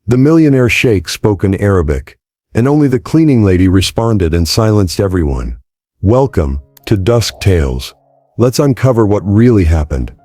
The millionaire sheikh spoke in Arabic, and only the cleaning lady responded and silenced everyone. Welcome to Dusk Tales. Let's uncover what really happened.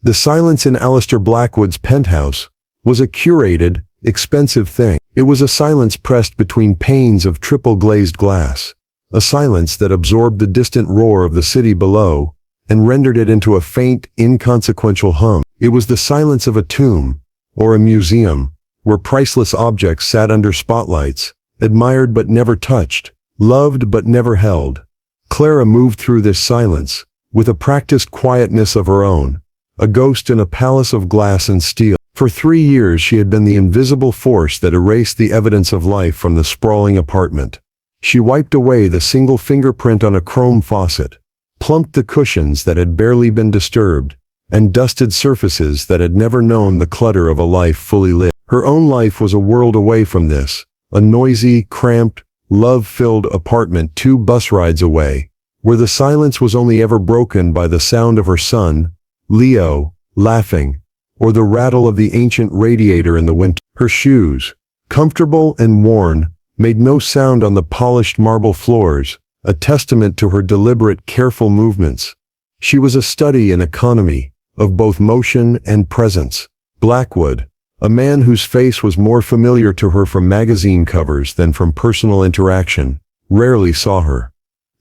The silence in Alistair Blackwood's penthouse was a curated, expensive thing. It was a silence pressed between panes of triple-glazed glass, a silence that absorbed the distant roar of the city below and rendered it into a faint, inconsequential hum. It was the silence of a tomb, or a museum, where priceless objects sat under spotlights, admired but never touched, loved but never held. Clara moved through this silence, with a practiced quietness of her own, a ghost in a palace of glass and steel. For 3 years she had been the invisible force that erased the evidence of life from the sprawling apartment. She wiped away the single fingerprint on a chrome faucet, plumped the cushions that had barely been disturbed, and dusted surfaces that had never known the clutter of a life fully lived. Her own life was a world away from this, a noisy, cramped, love-filled apartment 2 bus rides away, where the silence was only ever broken by the sound of her son, Leo, laughing, or the rattle of the ancient radiator in the winter. Her shoes, comfortable and worn, made no sound on the polished marble floors, a testament to her deliberate, careful movements. She was a study in economy, of both motion and presence. Blackwood, a man whose face was more familiar to her from magazine covers than from personal interaction, rarely saw her.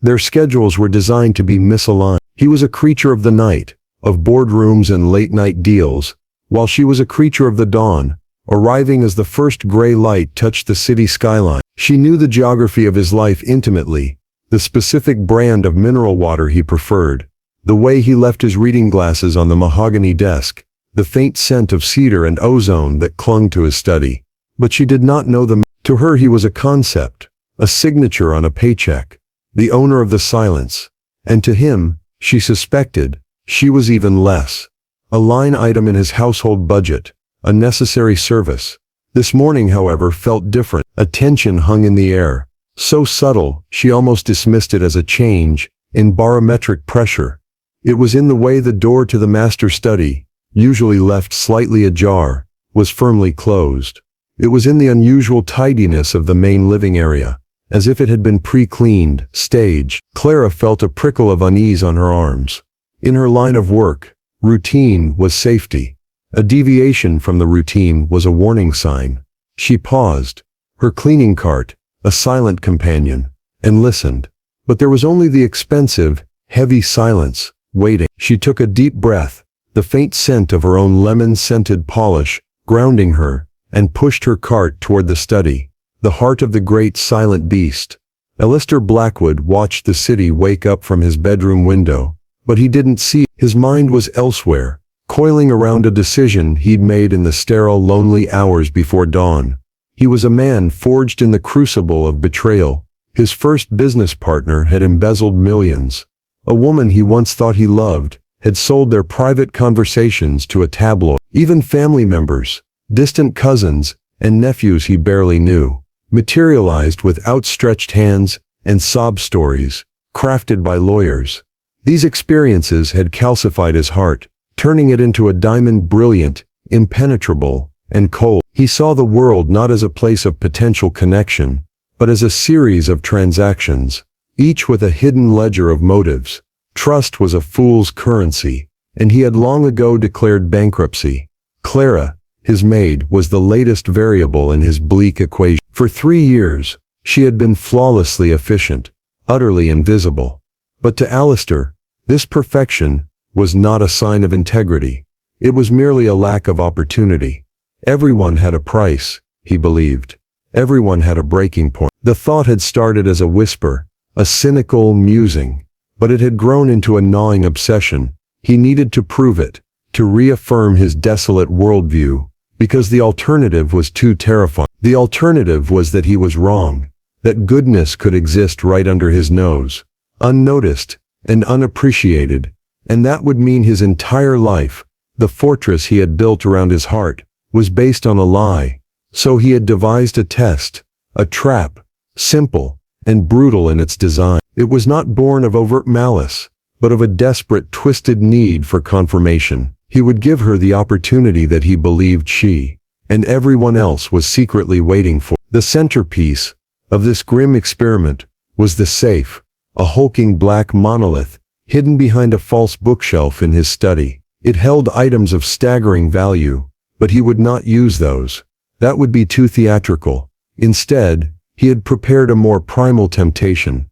Their schedules were designed to be misaligned. He was a creature of the night, of boardrooms and late-night deals, while she was a creature of the dawn, arriving as the first gray light touched the city skyline. She knew the geography of his life intimately, the specific brand of mineral water he preferred, the way he left his reading glasses on the mahogany desk, the faint scent of cedar and ozone that clung to his study. But she did not know them. To her he was a concept, a signature on a paycheck, the owner of the silence. And to him, she suspected, she was even less. A line item in his household budget, a necessary service. This morning, however, felt different. A tension hung in the air, so subtle she almost dismissed it as a change in barometric pressure. It was in the way the door to the master study, usually left slightly ajar, was firmly closed. It was in the unusual tidiness of the main living area, as if it had been pre-cleaned, staged. Clara felt a prickle of unease on her arms. In her line of work, routine was safety. A deviation from the routine was a warning sign. She paused, her cleaning cart, a silent companion, and listened. But there was only the expensive, heavy silence, waiting. She took a deep breath, the faint scent of her own lemon-scented polish, grounding her, and pushed her cart toward the study, the heart of the great silent beast. Alistair Blackwood watched the city wake up from his bedroom window, but he didn't see. His mind was elsewhere, coiling around a decision he'd made in the sterile, lonely hours before dawn. He was a man forged in the crucible of betrayal. His first business partner had embezzled millions. A woman he once thought he loved had sold their private conversations to a tabloid. Even family members, distant cousins, and nephews he barely knew, materialized with outstretched hands and sob stories, crafted by lawyers. These experiences had calcified his heart, turning it into a diamond brilliant, impenetrable, and cold. He saw the world not as a place of potential connection, but as a series of transactions, each with a hidden ledger of motives. Trust was a fool's currency, and he had long ago declared bankruptcy. Clara, his maid, was the latest variable in his bleak equation. For 3 years, she had been flawlessly efficient, utterly invisible. But to Alistair, this perfection was not a sign of integrity. It was merely a lack of opportunity. Everyone had a price, he believed. Everyone had a breaking point. The thought had started as a whisper, a cynical musing, but it had grown into a gnawing obsession. He needed to prove it, to reaffirm his desolate worldview, because the alternative was too terrifying. The alternative was that he was wrong, that goodness could exist right under his nose, unnoticed and unappreciated, and that would mean his entire life, the fortress he had built around his heart, was based on a lie. So he had devised a test, a trap, simple and brutal in its design. It was not born of overt malice, but of a desperate, twisted need for confirmation. He would give her the opportunity that he believed she and everyone else was secretly waiting for. The centerpiece of this grim experiment was the safe, a hulking black monolith, hidden behind a false bookshelf in his study. It held items of staggering value, but he would not use those. That would be too theatrical. Instead, he had prepared a more primal temptation.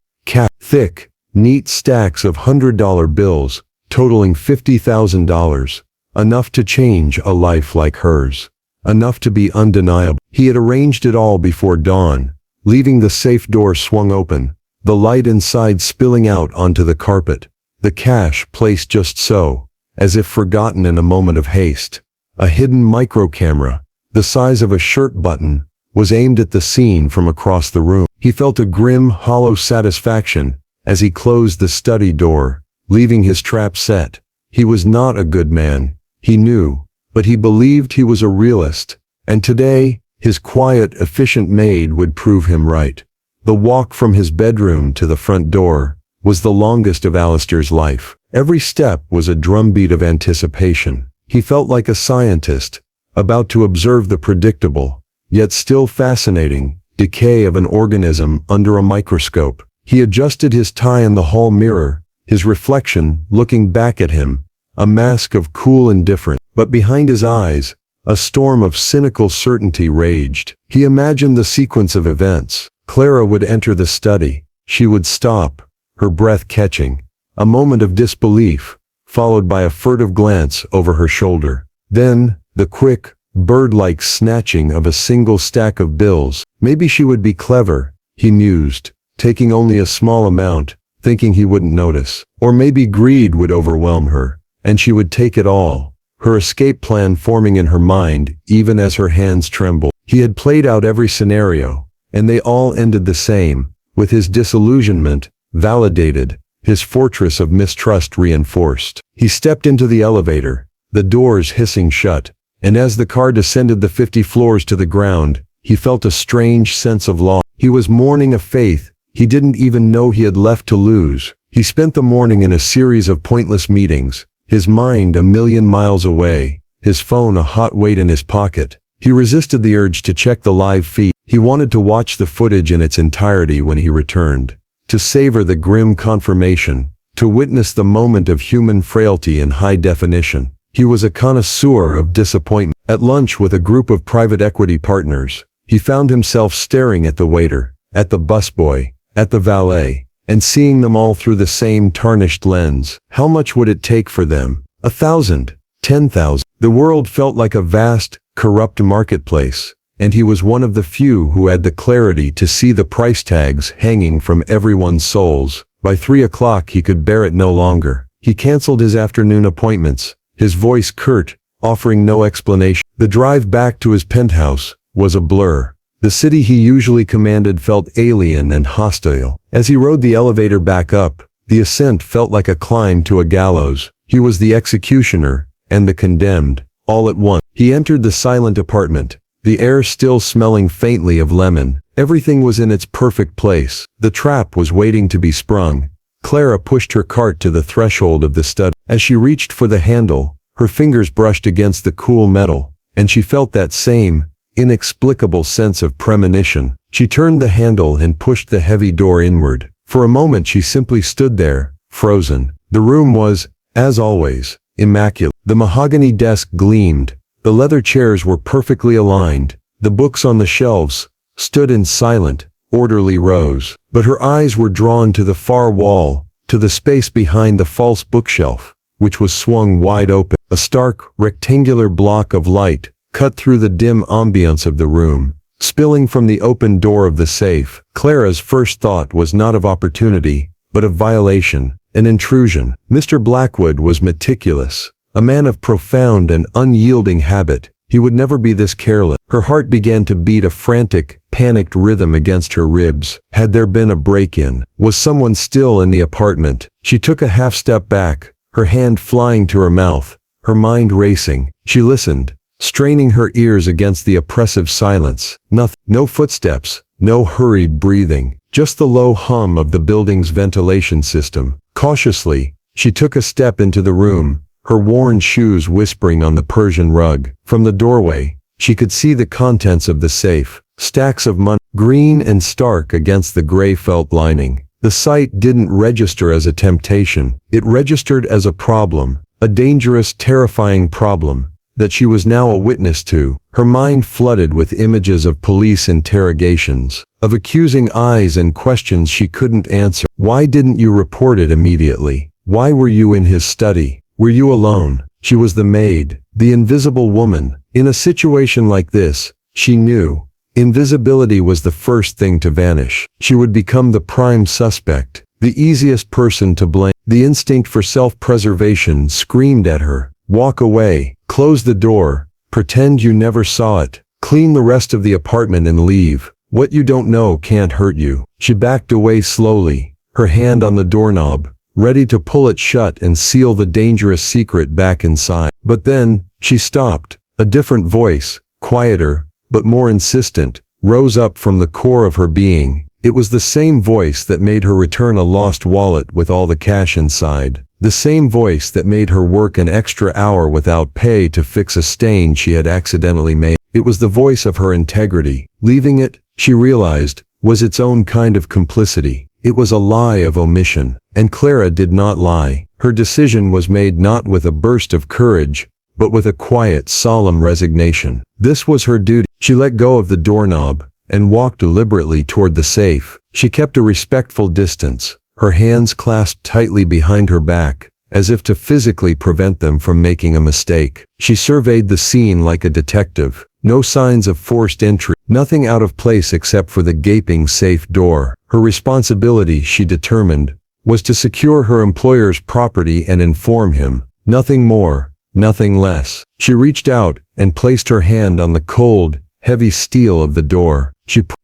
Thick, neat stacks of $100 bills, totaling $50,000. Enough to change a life like hers. Enough to be undeniable. He had arranged it all before dawn, leaving the safe door swung open, the light inside spilling out onto the carpet. The cash placed just so, as if forgotten in a moment of haste. A hidden micro-camera, the size of a shirt button, was aimed at the scene from across the room. He felt a grim, hollow satisfaction as he closed the study door, leaving his trap set. He was not a good man, he knew, but he believed he was a realist, and today, his quiet, efficient maid would prove him right. The walk from his bedroom to the front door was the longest of Alistair's life. Every step was a drumbeat of anticipation. He felt like a scientist, about to observe the predictable, yet still fascinating, decay of an organism under a microscope. He adjusted his tie in the hall mirror, his reflection looking back at him, a mask of cool indifference. But behind his eyes, a storm of cynical certainty raged. He imagined the sequence of events. Clara would enter the study. She would stop, her breath catching. A moment of disbelief, followed by a furtive glance over her shoulder. Then, the quick, bird-like snatching of a single stack of bills. Maybe she would be clever, he mused, taking only a small amount, thinking he wouldn't notice. Or maybe greed would overwhelm her, and she would take it all. Her escape plan forming in her mind, even as her hands trembled. He had played out every scenario, and they all ended the same, with his disillusionment validated, his fortress of mistrust reinforced. He stepped into the elevator, the doors hissing shut, and as the car descended the 50 floors to the ground, he felt a strange sense of loss. He was mourning a faith he didn't even know he had left to lose. He spent the morning in a series of pointless meetings, his mind a million miles away, his phone a hot weight in his pocket. He resisted the urge to check the live feed. He wanted to watch the footage in its entirety when he returned, to savor the grim confirmation, to witness the moment of human frailty in high definition. He was a connoisseur of disappointment. At lunch with a group of private equity partners, he found himself staring at the waiter, at the busboy, at the valet, and seeing them all through the same tarnished lens. How much would it take for them? 1,000? 10,000? The world felt like a vast, corrupt marketplace, and he was one of the few who had the clarity to see the price tags hanging from everyone's souls. By 3 o'clock he could bear it no longer. He canceled his afternoon appointments, his voice curt, offering no explanation. The drive back to his penthouse was a blur. The city he usually commanded felt alien and hostile. As he rode the elevator back up, the ascent felt like a climb to a gallows. He was the executioner and the condemned, all at once. He entered the silent apartment, the air still smelling faintly of lemon. Everything was in its perfect place. The trap was waiting to be sprung. Clara pushed her cart to the threshold of the study. As she reached for the handle, her fingers brushed against the cool metal, and she felt that same, inexplicable sense of premonition. She turned the handle and pushed the heavy door inward. For a moment she simply stood there, frozen. The room was, as always, immaculate. The mahogany desk gleamed. The leather chairs were perfectly aligned. The books on the shelves stood in silent, orderly rows. But her eyes were drawn to the far wall, to the space behind the false bookshelf, which was swung wide open. A stark, rectangular block of light cut through the dim ambience of the room, spilling from the open door of the safe. Clara's first thought was not of opportunity, but of violation, an intrusion. Mr. Blackwood was meticulous, a man of profound and unyielding habit. He would never be this careless. Her heart began to beat a frantic, panicked rhythm against her ribs. Had there been a break-in? Was someone still in the apartment? She took a half step back, her hand flying to her mouth, her mind racing. She listened, straining her ears against the oppressive silence. Nothing. No footsteps, no hurried breathing, just the low hum of the building's ventilation system. Cautiously, she took a step into the room, her worn shoes whispering on the Persian rug. From the doorway, She could see the contents of the safe, stacks of money, green and stark against the gray felt lining. The sight didn't register as a temptation. It registered as a problem, a dangerous, terrifying problem that she was now a witness to. Her mind flooded with images of police interrogations, of accusing eyes and questions she couldn't answer. Why didn't you report it immediately? Why were you in his study? Were you alone? She was the maid, the invisible woman. In a situation like this, she knew invisibility was the first thing to vanish. She would become the prime suspect, the easiest person to blame. The instinct for self-preservation screamed at her. Walk away, close the door, pretend you never saw it, clean the rest of the apartment and leave. What you don't know can't hurt you. She backed away slowly, her hand on the doorknob, ready to pull it shut and seal the dangerous secret back inside. But then, she stopped. A different voice, quieter, but more insistent, rose up from the core of her being. It was the same voice that made her return a lost wallet with all the cash inside. The same voice that made her work an extra hour without pay to fix a stain she had accidentally made. It was the voice of her integrity. Leaving it, she realized, was its own kind of complicity. It was a lie of omission. And Clara did not lie. Her decision was made not with a burst of courage, but with a quiet, solemn resignation. This was her duty. She let go of the doorknob and walked deliberately toward the safe. She kept a respectful distance, her hands clasped tightly behind her back, as if to physically prevent them from making a mistake. She surveyed the scene like a detective. No signs of forced entry, nothing out of place except for the gaping safe door. Her responsibility, she determined, was to secure her employer's property and inform him. Nothing more, nothing less. She reached out and placed her hand on the cold, heavy steel of the door.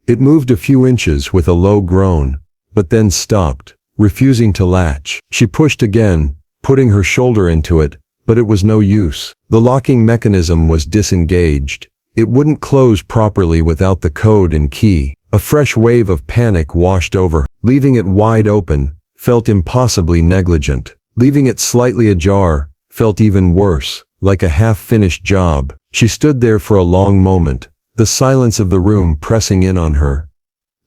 It moved a few inches with a low groan, but then stopped, refusing to latch. She pushed again, putting her shoulder into it, but it was no use. The locking mechanism was disengaged. It wouldn't close properly without the code and key. A fresh wave of panic washed over her. Leaving it wide open felt impossibly negligent. Leaving it slightly ajar felt even worse, like a half-finished job. She stood there for a long moment, the silence of the room pressing in on her.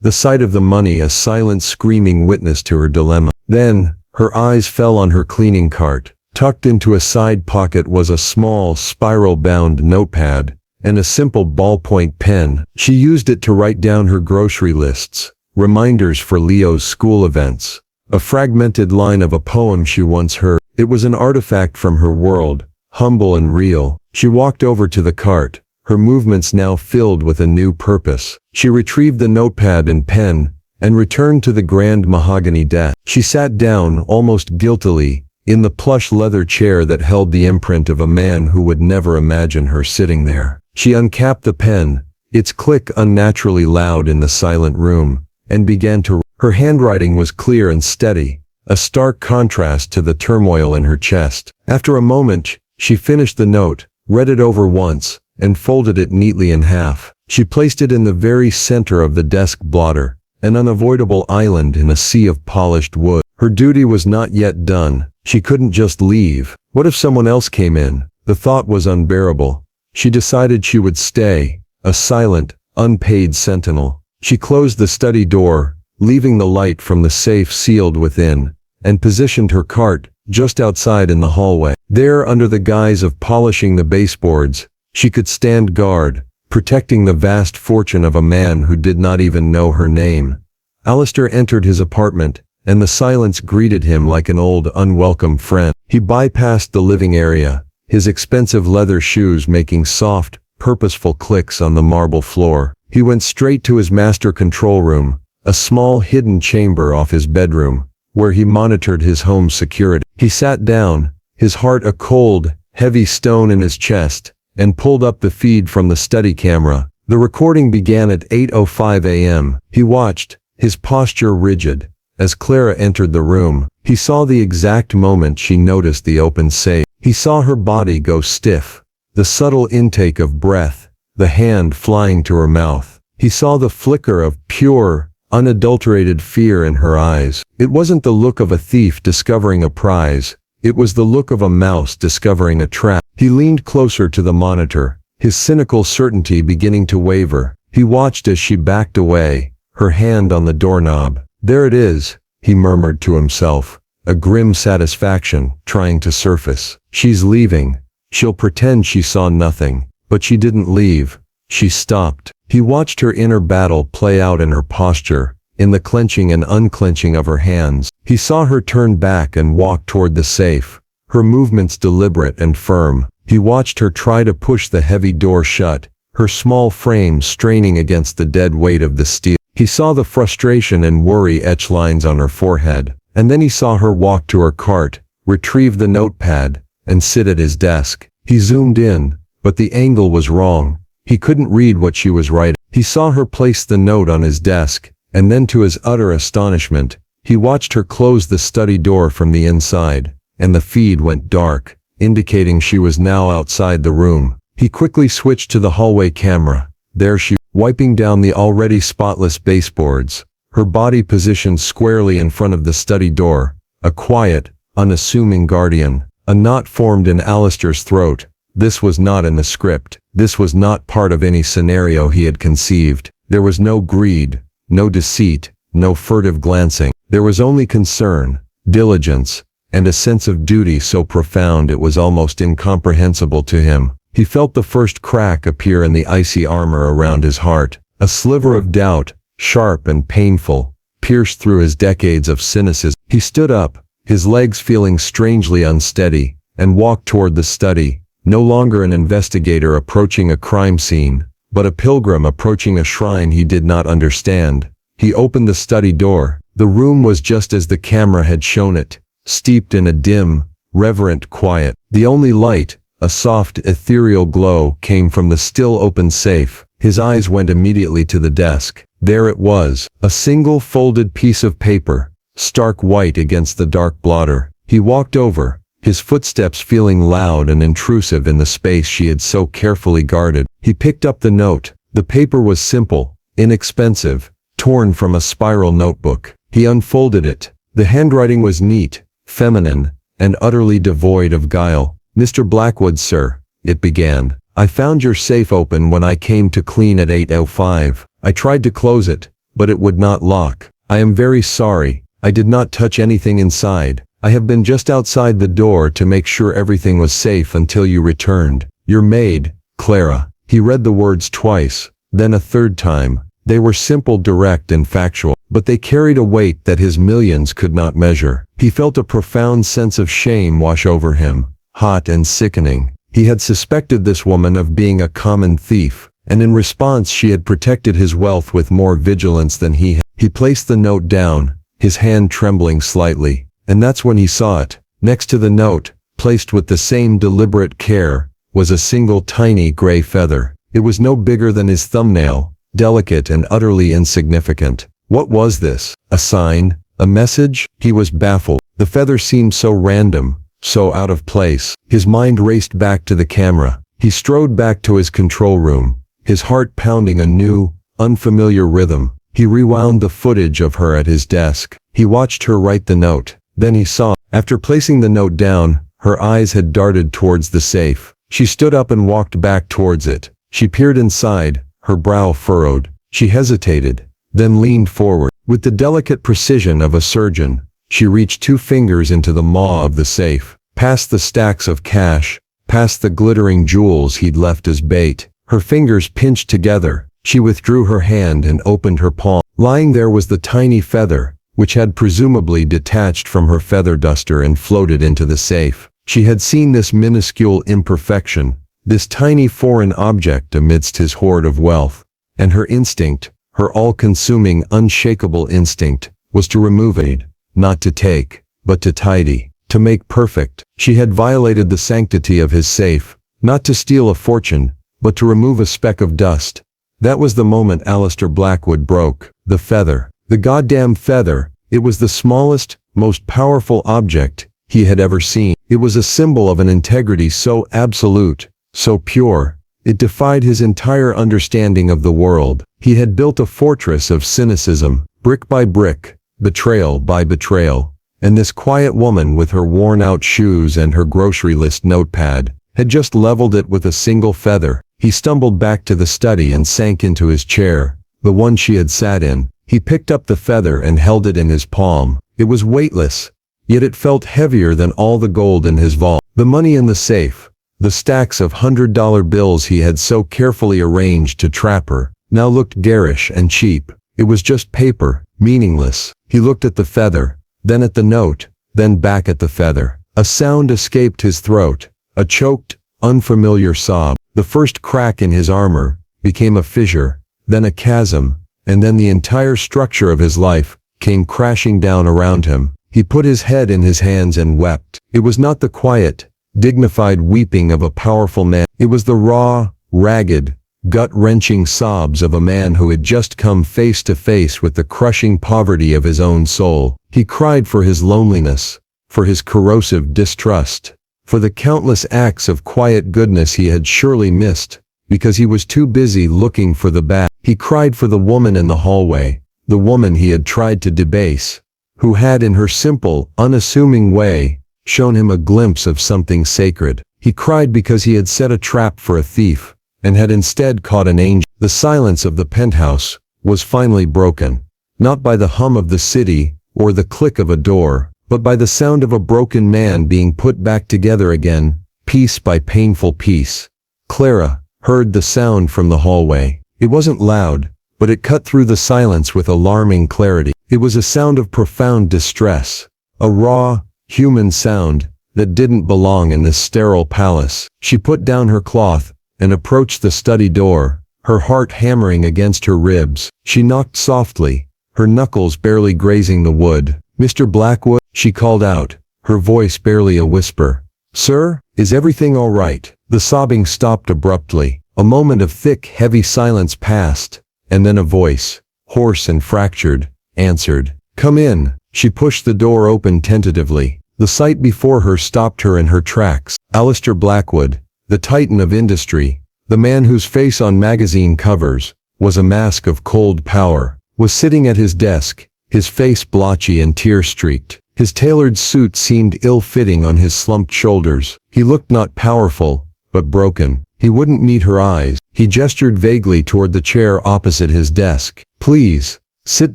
The sight of the money a silent screaming witness to her dilemma. Then, her eyes fell on her cleaning cart. Tucked into a side pocket was a small, spiral-bound notepad and a simple ballpoint pen. She used it to write down her grocery lists, reminders for Leo's school events, a fragmented line of a poem she once heard. It was an artifact from her world, humble and real. She walked over to the cart, her movements now filled with a new purpose. She retrieved the notepad and pen, and returned to the grand mahogany desk. She sat down, almost guiltily, in the plush leather chair that held the imprint of a man who would never imagine her sitting there. She uncapped the pen, its click unnaturally loud in the silent room, and began to write. Her handwriting was clear and steady, a stark contrast to the turmoil in her chest. After a moment, she finished the note, read it over once, and folded it neatly in half. She placed it in the very center of the desk blotter, an unavoidable island in a sea of polished wood. Her duty was not yet done. She couldn't just leave. What if someone else came in? The thought was unbearable. She decided she would stay, a silent, unpaid sentinel. She closed the study door, leaving the light from the safe sealed within, and positioned her cart just outside in the hallway. There, under the guise of polishing the baseboards, she could stand guard, protecting the vast fortune of a man who did not even know her name. Alistair entered his apartment, and the silence greeted him like an old, unwelcome friend. He bypassed the living area, his expensive leather shoes making soft, purposeful clicks on the marble floor. He went straight to his master control room, a small hidden chamber off his bedroom, where he monitored his home's security. He sat down, his heart a cold, heavy stone in his chest, and pulled up the feed from the study camera. The recording began at 8:05 a.m. He watched, his posture rigid, as Clara entered the room. He saw the exact moment she noticed the open safe. He saw her body go stiff, the subtle intake of breath, the hand flying to her mouth. He saw the flicker of pure, unadulterated fear in her eyes. It wasn't the look of a thief discovering a prize. It was the look of a mouse discovering a trap. He leaned closer to the monitor, his cynical certainty beginning to waver. He watched as she backed away, her hand on the doorknob. "There it is," he murmured to himself, a grim satisfaction trying to surface. "She's leaving. She'll pretend she saw nothing." But she didn't leave. She stopped. He watched her inner battle play out in her posture, in the clenching and unclenching of her hands. He saw her turn back and walk toward the safe, her movements deliberate and firm. He watched her try to push the heavy door shut, her small frame straining against the dead weight of the steel. He saw the frustration and worry etch lines on her forehead, and then he saw her walk to her cart, retrieve the notepad, and sit at his desk. He zoomed in, but the angle was wrong. He couldn't read what she was writing. He saw her place the note on his desk, and then to his utter astonishment, he watched her close the study door from the inside, and the feed went dark, indicating she was now outside the room. He quickly switched to the hallway camera. There she, wiping down the already spotless baseboards, her body positioned squarely in front of the study door, a quiet, unassuming guardian. A knot formed in Alistair's throat. This was not in the script. This was not part of any scenario he had conceived. There was no greed, no deceit, no furtive glancing. There was only concern, diligence, and a sense of duty so profound it was almost incomprehensible to him. He felt the first crack appear in the icy armor around his heart. A sliver of doubt, sharp and painful, pierced through his decades of cynicism. He stood up, his legs feeling strangely unsteady, and walked toward the study, no longer an investigator approaching a crime scene, but a pilgrim approaching a shrine he did not understand. He opened the study door. The room was just as the camera had shown it, steeped in a dim, reverent quiet. The only light, a soft, ethereal glow, came from the still open safe. His eyes went immediately to the desk. There it was, a single folded piece of paper, stark white against the dark blotter. He walked over, his footsteps feeling loud and intrusive in the space she had so carefully guarded. He picked up the note. The paper was simple, inexpensive, torn from a spiral notebook. He unfolded it. The handwriting was neat, feminine, and utterly devoid of guile. "Mr. Blackwood, sir," it began. "I found your safe open when I came to clean at 8:05. I tried to close it, but it would not lock. I am very sorry. I did not touch anything inside. I have been just outside the door to make sure everything was safe until you returned. Your maid, Clara." He read the words twice, then a third time. They were simple, direct, and factual, but they carried a weight that his millions could not measure. He felt a profound sense of shame wash over him, hot and sickening. He had suspected this woman of being a common thief, and in response she had protected his wealth with more vigilance than he had. He placed the note down, his hand trembling slightly, and that's when he saw it. Next to the note, placed with the same deliberate care, was a single tiny gray feather. It was no bigger than his thumbnail, delicate and utterly insignificant. What was this? A sign? A message? He was baffled. The feather seemed so random, so out of place. His mind raced back to the camera. He strode back to his control room, his heart pounding a new, unfamiliar rhythm. He rewound the footage of her at his desk. He watched her write the note. Then he saw, after placing the note down, her eyes had darted towards the safe. She stood up and walked back towards it. She peered inside, her brow furrowed. She hesitated, then leaned forward. With the delicate precision of a surgeon, she reached 2 fingers into the maw of the safe, past the stacks of cash, past the glittering jewels he'd left as bait. Her fingers pinched together. She withdrew her hand and opened her palm. Lying there was the tiny feather, which had presumably detached from her feather duster and floated into the safe. She had seen this minuscule imperfection, this tiny foreign object amidst his hoard of wealth, and her instinct, her all-consuming, unshakable instinct, was to remove it, not to take, but to tidy, to make perfect. She had violated the sanctity of his safe, not to steal a fortune, but to remove a speck of dust. That was the moment Alistair Blackwood broke. The feather. The goddamn feather. It was the smallest, most powerful object he had ever seen. It was a symbol of an integrity so absolute, so pure, it defied his entire understanding of the world. He had built a fortress of cynicism, brick by brick, betrayal by betrayal, and this quiet woman with her worn-out shoes and her grocery list notepad had just leveled it with a single feather. He stumbled back to the study and sank into his chair, the one she had sat in. He picked up the feather and held it in his palm. It was weightless, yet it felt heavier than all the gold in his vault. The money in the safe, the stacks of $100 bills he had so carefully arranged to trap her, now looked garish and cheap. It was just paper, meaningless. He looked at the feather, then at the note, then back at the feather. A sound escaped his throat, a choked, unfamiliar sob. The first crack in his armor became a fissure, then a chasm, and then the entire structure of his life came crashing down around him. He put his head in his hands and wept. It was not the quiet, dignified weeping of a powerful man. It was the raw, ragged, gut-wrenching sobs of a man who had just come face to face with the crushing poverty of his own soul. He cried for his loneliness, for his corrosive distrust, for the countless acts of quiet goodness he had surely missed, because he was too busy looking for the bad. He cried for the woman in the hallway, the woman he had tried to debase, who had in her simple, unassuming way, shown him a glimpse of something sacred. He cried because he had set a trap for a thief, and had instead caught an angel. The silence of the penthouse was finally broken, not by the hum of the city or the click of a door, but by the sound of a broken man being put back together again, piece by painful piece. Clara heard the sound from the hallway. It wasn't loud, but it cut through the silence with alarming clarity. It was a sound of profound distress, a raw, human sound that didn't belong in this sterile palace. She put down her cloth and approached the study door, her heart hammering against her ribs. She knocked softly, her knuckles barely grazing the wood. "Mr. Blackwood," she called out, her voice barely a whisper. "Sir, is everything all right?" The sobbing stopped abruptly. A moment of thick, heavy silence passed, and then a voice, hoarse and fractured, answered. "Come in." She pushed the door open tentatively. The sight before her stopped her in her tracks. Alistair Blackwood, the titan of industry, the man whose face on magazine covers was a mask of cold power, was sitting at his desk, his face blotchy and tear-streaked. His tailored suit seemed ill-fitting on his slumped shoulders. He looked not powerful, but broken. He wouldn't meet her eyes. He gestured vaguely toward the chair opposite his desk. "Please, sit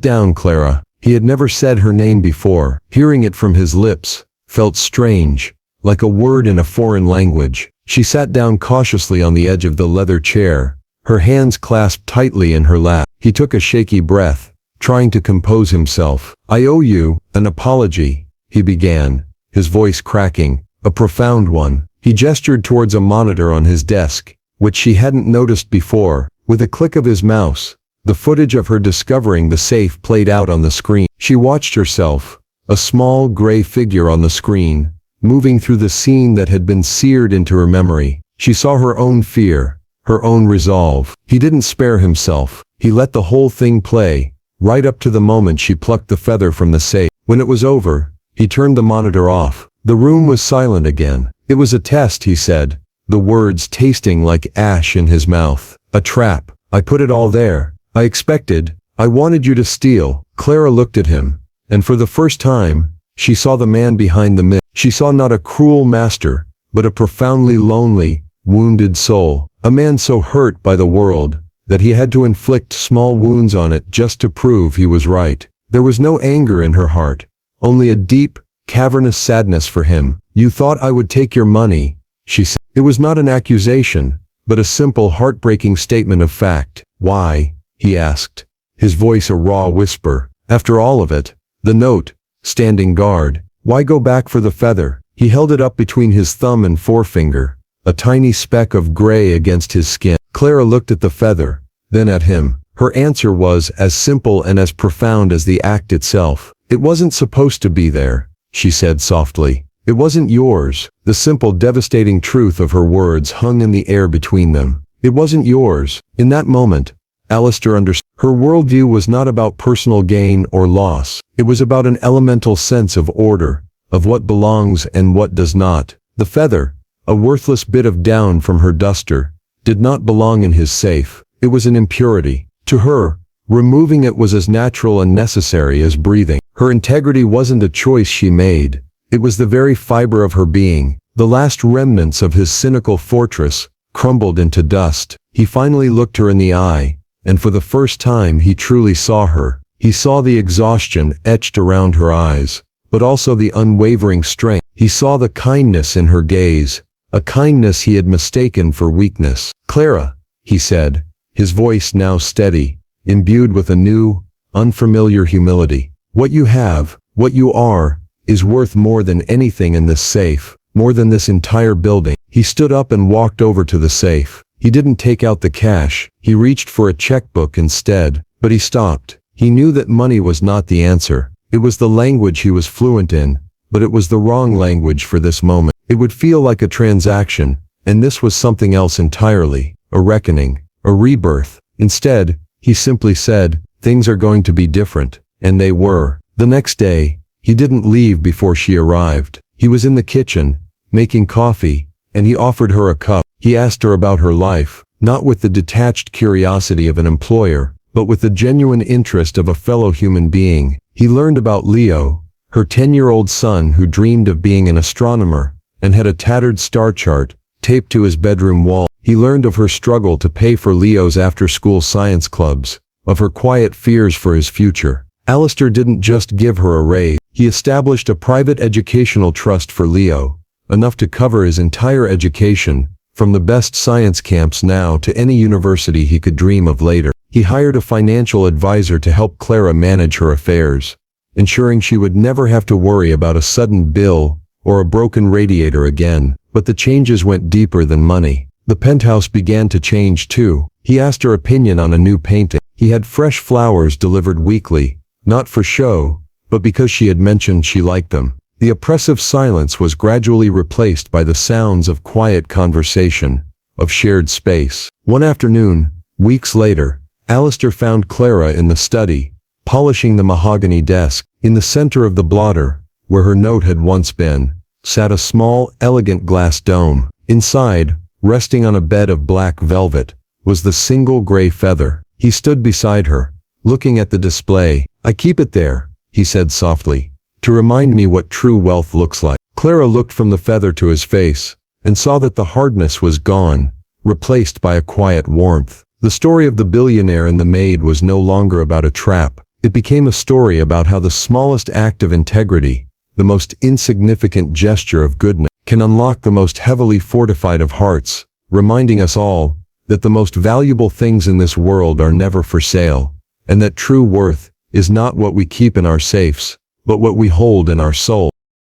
down, Clara." He had never said her name before. Hearing it from his lips felt strange, like a word in a foreign language. She sat down cautiously on the edge of the leather chair, her hands clasped tightly in her lap. He took a shaky breath, trying to compose himself. "I owe you an apology," he began, his voice cracking, a profound one. He gestured towards a monitor on his desk, which she hadn't noticed before. With a click of his mouse, the footage of her discovering the safe played out on the screen. She watched herself, a small gray figure on the screen, moving through the scene that had been seared into her memory. She saw her own fear, her own resolve. He didn't spare himself. He let the whole thing play, right up to the moment she plucked the feather from the safe. When it was over, he turned the monitor off. The room was silent again. "It was a test," he said, the words tasting like ash in his mouth. "A trap. I put it all there. I wanted you to steal." Clara looked at him, and for the first time, she saw the man behind the myth. She saw not a cruel master, but a profoundly lonely, wounded soul. A man so hurt by the world that he had to inflict small wounds on it just to prove he was right. There was no anger in her heart, only a deep, cavernous sadness for him. "You thought I would take your money," she said. It was not an accusation, but a simple, heartbreaking statement of fact. "Why?" he asked, his voice a raw whisper. "After all of it, the note, standing guard. Why go back for the feather?" He held it up between his thumb and forefinger, a tiny speck of gray against his skin. Clara looked at the feather, then at him. Her answer was as simple and as profound as the act itself. "It wasn't supposed to be there," she said softly. "It wasn't yours." The simple, devastating truth of her words hung in the air between them. "It wasn't yours." In that moment, Alistair understood. Her worldview was not about personal gain or loss. It was about an elemental sense of order, of what belongs and what does not. The feather, a worthless bit of down from her duster, did not belong in his safe. It was an impurity. To her, removing it was as natural and necessary as breathing. Her integrity wasn't a choice she made. It was the very fiber of her being. The last remnants of his cynical fortress crumbled into dust. He finally looked her in the eye, and for the first time he truly saw her. He saw the exhaustion etched around her eyes, but also the unwavering strength. He saw the kindness in her gaze, a kindness he had mistaken for weakness. "Clara," he said, his voice now steady, imbued with a new, unfamiliar humility. "What you have, what you are, is worth more than anything in this safe, more than this entire building." He stood up and walked over to the safe. He didn't take out the cash. He reached for a checkbook instead, but he stopped. He knew that money was not the answer. It was the language he was fluent in, but it was the wrong language for this moment. It would feel like a transaction, and this was something else entirely, a reckoning, a rebirth. Instead, he simply said, "Things are going to be different," and they were. The next day, he didn't leave before she arrived. He was in the kitchen, making coffee, and he offered her a cup. He asked her about her life, not with the detached curiosity of an employer, but with the genuine interest of a fellow human being. He learned about Leo, her 10-year-old son who dreamed of being an astronomer, and had a tattered star chart taped to his bedroom wall. He learned of her struggle to pay for Leo's after-school science clubs, of her quiet fears for his future. Alistair didn't just give her a raise. He established a private educational trust for Leo, enough to cover his entire education, from the best science camps now to any university he could dream of later. He hired a financial advisor to help Clara manage her affairs, ensuring she would never have to worry about a sudden bill or a broken radiator again. But the changes went deeper than money. The penthouse began to change too. He asked her opinion on a new painting. He had fresh flowers delivered weekly, not for show, but because she had mentioned she liked them. The oppressive silence was gradually replaced by the sounds of quiet conversation, of shared space. One afternoon, weeks later, Alistair found Clara in the study, polishing the mahogany desk. In the center of the blotter, where her note had once been, sat a small, elegant glass dome. Inside, resting on a bed of black velvet, was the single gray feather. He stood beside her, looking at the display. "I keep it there," he said softly, "to remind me what true wealth looks like." Clara looked from the feather to his face, and saw that the hardness was gone, replaced by a quiet warmth. The story of the billionaire and the maid was no longer about a trap. It became a story about how the smallest act of integrity, the most insignificant gesture of goodness, can unlock the most heavily fortified of hearts, reminding us all that the most valuable things in this world are never for sale, and that true worth is not what we keep in our safes, but what we hold in our soul.